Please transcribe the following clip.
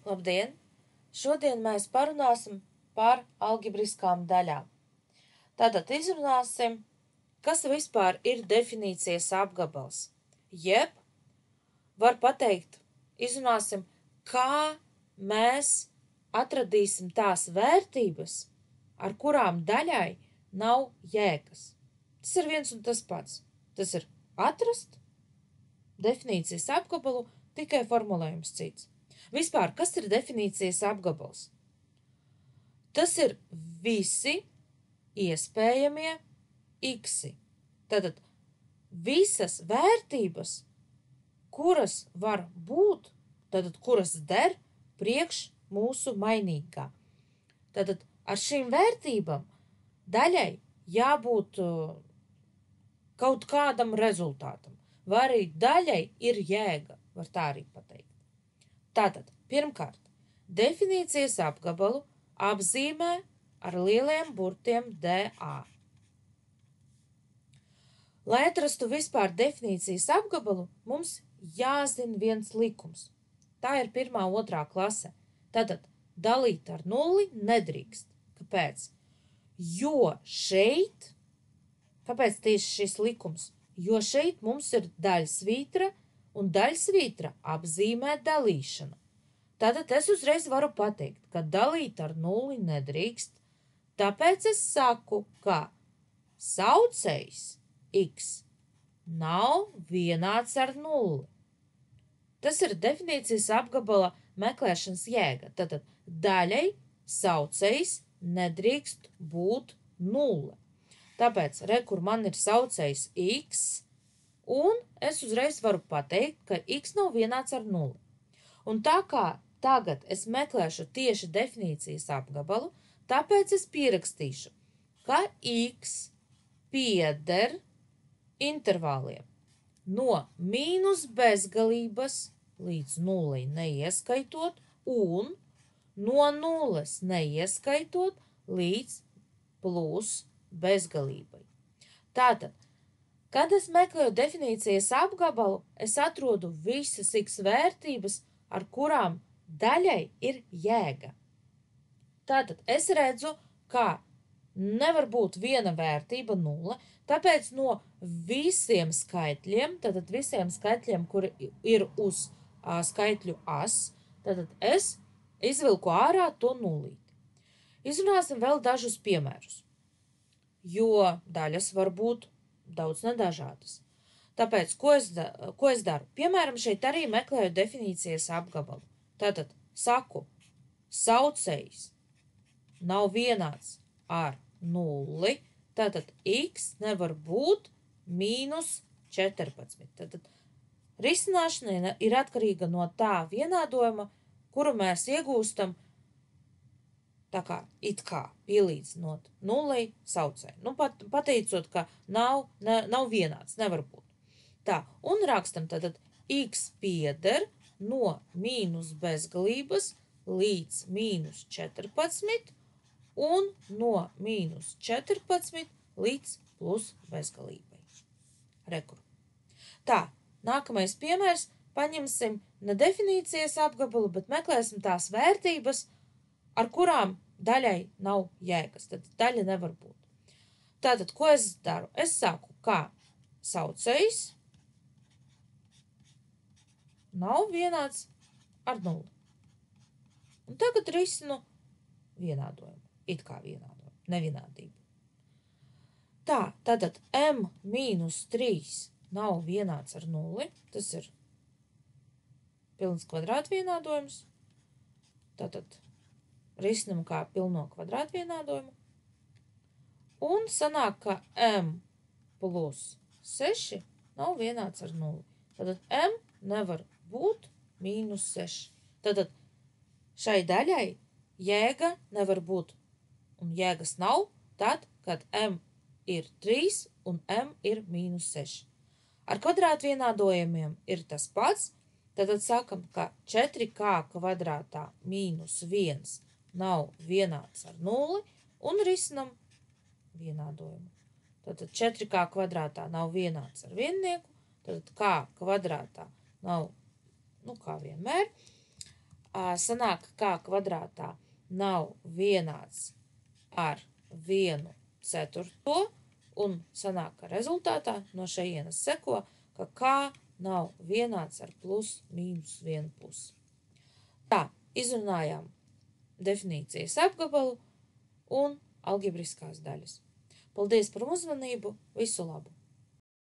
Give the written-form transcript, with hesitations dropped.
Labdien! Šodien mēs parunāsim par algebriskām daļām. Tātad izrunāsim, kas vispār ir definīcijas apgabals. Jeb, var pateikt, izrunāsim, kā mēs atradīsim tās vērtības, ar kurām daļai nav jēgas. Tas ir viens un tas pats. Tas ir atrast definīcijas apgabalu, tikai formulējums cits. Vispār, kas ir definīcijas apgabals? Tas ir visi iespējamie iksi. Tātad visas vērtības, kuras var būt, tātad kuras der priekš mūsu mainīgā. Tātad ar šīm vērtībām daļai jābūt kaut kādam rezultātam, vai arī daļai ir jēga, var tā arī pateikt. Tātad, pirmkārt, definīcijas apgabalu apzīmē ar lieliem burtiem DA. Lai atrastu vispār definīcijas apgabalu, mums jāzina viens likums. Tā ir 1. 2. klase. Tātad dalīt ar nulli nedrīkst. Kāpēc? Jo šeit, kāpēc tieši šis likums? Jo šeit mums ir daļsvītra, un daļsvītra apzīmē dalīšanu. Tātad es uzreiz varu pateikt, ka dalīt ar nulli nedrīkst, tāpēc es saku, ka saucējs x nav vienāds ar nulli. Tas ir definīcijas apgabala meklēšanas jēga. Tātad daļai saucējs nedrīkst būt nulle. Tāpēc, kur man ir saucējs x, un es uzreiz varu pateikt, ka x nav vienāds ar nulli. Un tā kā tagad es meklēšu tieši definīcijas apgabalu, tāpēc es pierakstīšu, ka x pieder intervāliem no mīnus bezgalības līdz nullei neieskaitot un no nulles neieskaitot līdz plus bezgalībai. Tātad, kad es meklēju definīcijas apgabalu, es atrodu visas x vērtības, ar kurām daļai ir jēga. Tātad es redzu, ka nevar būt viena vērtība nulle, tāpēc no visiem skaitļiem, tātad visiem skaitļiem, kuri ir uz skaitļu as, tātad es izvilku ārā to nullīti. Izrunāsim vēl dažus piemērus, jo daļas var būt daudz nedažādas. Tāpēc, ko es daru? Piemēram, šeit arī meklēju definīcijas apgabalu. Tātad saku, saucējs nav vienāds ar nulli, tātad x nevar būt mīnus 14. Tātad risināšana ir atkarīga no tā vienādojuma, kuru mēs iegūstam tā kā it kā pielīdzinot nullei saucēju. Nu, pateicot, ka nav vienāds, nevar būt. Tā, un rakstam tātad x pieder no mīnus bezgalības līdz mīnus 14 un no mīnus 14 līdz plus bezgalībai. Rekur. Tā, nākamais piemērs, paņemsim ne definīcijas apgabalu, bet meklēsim tās vērtības, ar kurām daļai nav jēgas. Tad daļa nevar būt. Tātad, ko es daru? Es saku, ka saucējs nav vienāds ar nulli. Un tagad risinu vienādojumu. It kā vienādojumu, nevienādību. Tā, tātad m-3 nav vienāds ar nulli. Tas ir pilns kvadrātvienādojums. Tātad risinam kā pilno kvadrātvienādojumu. Un sanāk, ka m plus 6 nav vienāds ar nulli. Tātad m nevar būt mīnus 6. Tātad šai daļai jēga nevar būt un jēgas nav tad, kad m ir 3 un m ir mīnus 6. Ar kvadrātvienādojumiem ir tas pats. Tātad sakam, ka 4k kvadrātā mīnus 1 nav vienāds ar nulli un risinam vienādojumu. Tātad 4k kvadrātā nav vienāds ar viennieku, tātad k kvadrātā nav, kā vienmēr, sanāk, ka k kvadrātā nav vienāds ar 1/4, un sanāk, ka rezultātā no šejienes seko, ka k nav vienāds ar plus mīnus 1/2. Tā, izrunājām definīcijas apgabalu un algebriskās daļas. Paldies par uzmanību, visu labu!